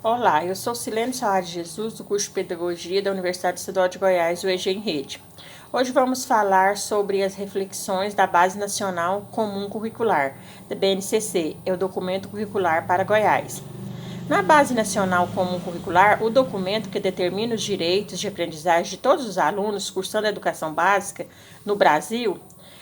Olá, eu sou Silene Soares Jesus, do curso de Pedagogia da Universidade Estadual de Goiás, UEG em Rede. Hoje vamos falar sobre as reflexões da Base Nacional Comum Curricular, da BNCC, é o documento curricular para Goiás. Na Base Nacional Comum Curricular, o documento que determina os direitos de aprendizagem de todos os alunos cursando a educação básica no Brasil,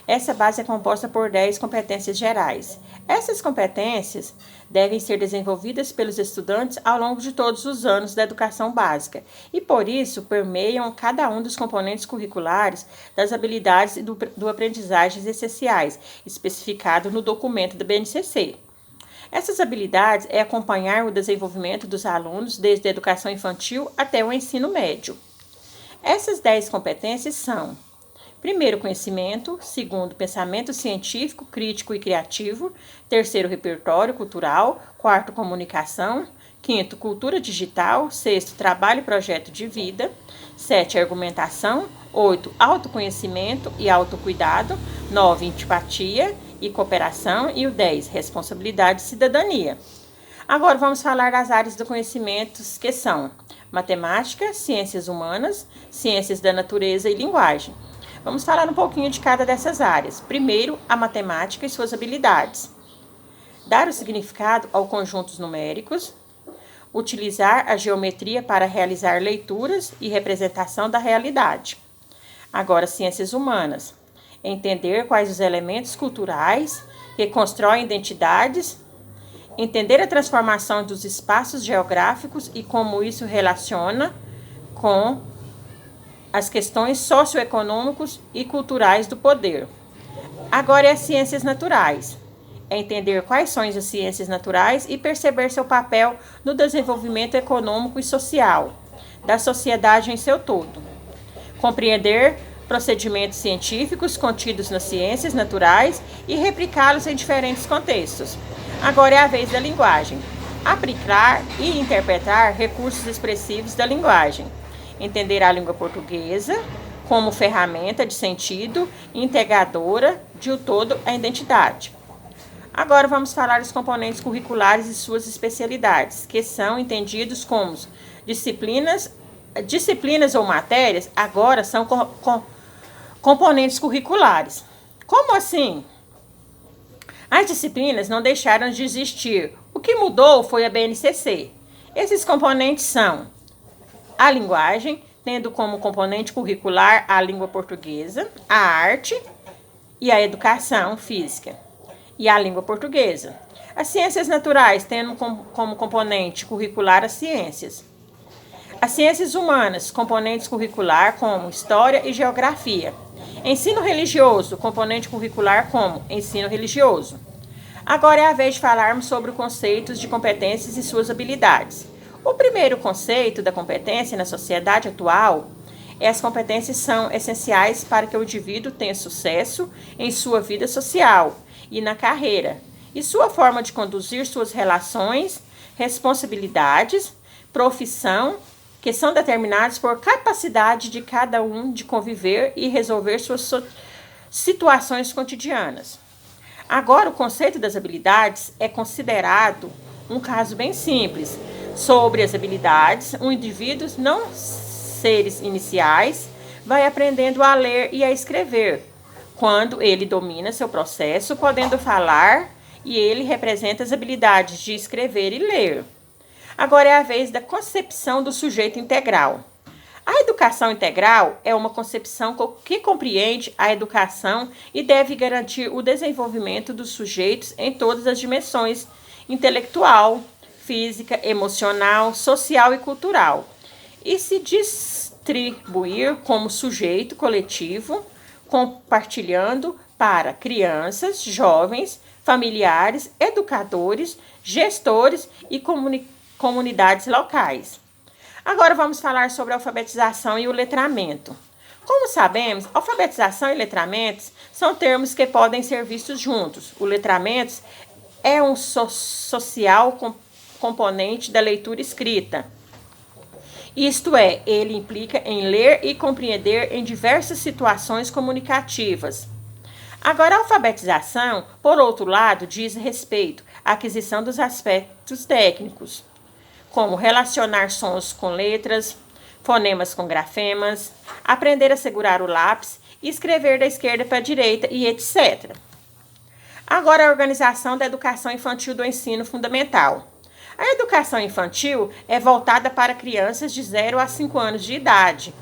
essa base é composta por 10 competências gerais. Essas competências devem ser desenvolvidas pelos estudantes ao longo de todos os anos da educação básica e, por isso, permeiam cada um dos componentes curriculares das habilidades e do aprendizagens essenciais, especificado no documento da BNCC. Essas habilidades é acompanhar o desenvolvimento dos alunos desde a educação infantil até o ensino médio. Essas 10 competências são: primeiro, conhecimento; segundo, pensamento científico, crítico e criativo; terceiro, repertório cultural; quarto, comunicação; quinto, cultura digital; sexto, trabalho e projeto de vida; sete, argumentação; oito, autoconhecimento e autocuidado; nove, empatia e cooperação; e o 10, responsabilidade e cidadania. Agora vamos falar das áreas do conhecimento, que são matemática, ciências humanas, ciências da natureza e linguagem. Vamos falar um pouquinho de cada dessas áreas. Primeiro, a matemática e suas habilidades. Dar o significado aos conjuntos numéricos. Utilizar a geometria para realizar leituras e representação da realidade. Agora, ciências humanas. Entender quais os elementos culturais que constroem identidades. Entender a transformação dos espaços geográficos e como isso relaciona com as questões socioeconômicas e culturais do poder. Agora é as ciências naturais. É entender quais são as ciências naturais e perceber seu papel no desenvolvimento econômico e social da sociedade em seu todo. Compreender procedimentos científicos contidos nas ciências naturais e replicá-los em diferentes contextos. Agora é a vez da linguagem. Aplicar e interpretar recursos expressivos da linguagem. Entender a língua portuguesa como ferramenta de sentido integradora de todo a identidade. Agora vamos falar dos componentes curriculares e suas especialidades, que são entendidos como disciplinas ou matérias, agora são componentes curriculares. Como assim? As disciplinas não deixaram de existir. O que mudou foi a BNCC. Esses componentes são a linguagem, tendo como componente curricular a língua portuguesa, a arte e a educação física e a língua portuguesa. As ciências naturais, tendo como componente curricular as ciências. As ciências humanas, componentes curricular como história e geografia. Ensino religioso, componente curricular como ensino religioso. Agora é a vez de falarmos sobre os conceitos de competências e suas habilidades. O primeiro conceito da competência na sociedade atual é: as competências são essenciais para que o indivíduo tenha sucesso em sua vida social e na carreira, e sua forma de conduzir suas relações, responsabilidades, profissão, que são determinados por capacidade de cada um de conviver e resolver suas situações cotidianas. Agora, o conceito das habilidades é considerado um caso bem simples. Sobre as habilidades, um indivíduo, não seres iniciais, vai aprendendo a ler e a escrever. Quando ele domina seu processo, podendo falar, e ele representa as habilidades de escrever e ler. Agora é a vez da concepção do sujeito integral. A educação integral é uma concepção que compreende a educação e deve garantir o desenvolvimento dos sujeitos em todas as dimensões: intelectual, física, emocional, social e cultural, e se distribuir como sujeito coletivo, compartilhando para crianças, jovens, familiares, educadores, gestores e comunidades locais. Agora vamos falar sobre a alfabetização e o letramento. Como sabemos, alfabetização e letramentos são termos que podem ser vistos juntos. O letramento é um social componente da leitura escrita. Isto é, ele implica em ler e compreender em diversas situações comunicativas. Agora, a alfabetização, por outro lado, diz respeito à aquisição dos aspectos técnicos, como relacionar sons com letras, fonemas com grafemas, aprender a segurar o lápis e escrever da esquerda para a direita e etc. Agora, a organização da educação infantil do ensino fundamental. A educação infantil é voltada para crianças de 0 a 5 anos de idade.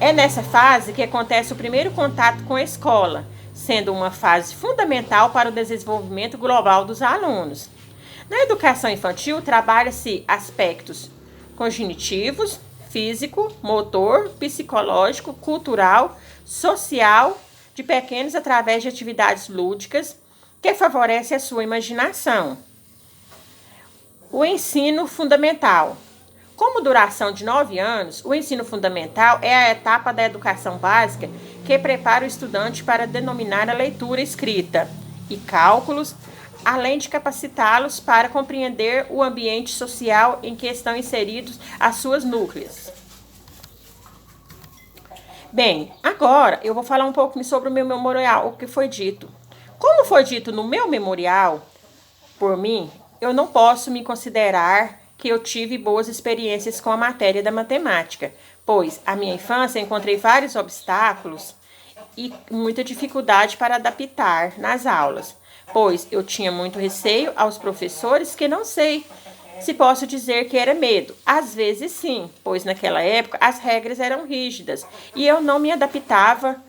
É nessa fase que acontece o primeiro contato com a escola, sendo uma fase fundamental para o desenvolvimento global dos alunos. Na educação infantil, trabalha-se aspectos cognitivos, físico, motor, psicológico, cultural, social, de pequenos através de atividades lúdicas que favorecem a sua imaginação. O ensino fundamental. Como duração de 9 anos, o ensino fundamental é a etapa da educação básica que prepara o estudante para dominar a leitura escrita e cálculos, além de capacitá-los para compreender o ambiente social em que estão inseridos as suas núcleas. Bem, agora eu vou falar um pouco sobre o meu memorial, o que foi dito. Como foi dito no meu memorial, por mim, eu não posso me considerar que eu tive boas experiências com a matéria da matemática, pois a minha infância encontrei vários obstáculos e muita dificuldade para adaptar nas aulas, pois eu tinha muito receio aos professores que não sei se posso dizer que era medo. Às vezes sim, pois naquela época as regras eram rígidas e eu não me adaptava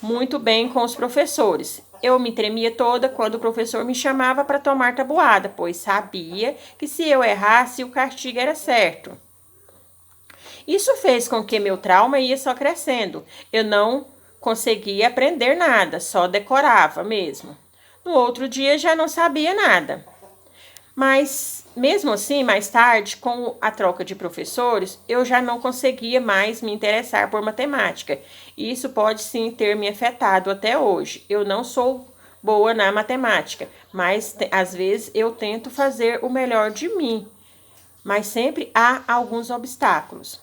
muito bem com os professores. Eu me tremia toda quando o professor me chamava para tomar tabuada, pois sabia que se eu errasse, o castigo era certo. Isso fez com que meu trauma ia só crescendo. Eu não conseguia aprender nada, só decorava mesmo. No outro dia já não sabia nada. Mas, mesmo assim, mais tarde, com a troca de professores, eu já não conseguia mais me interessar por matemática. Isso pode sim ter me afetado até hoje. Eu não sou boa na matemática, mas às vezes eu tento fazer o melhor de mim. Mas sempre há alguns obstáculos.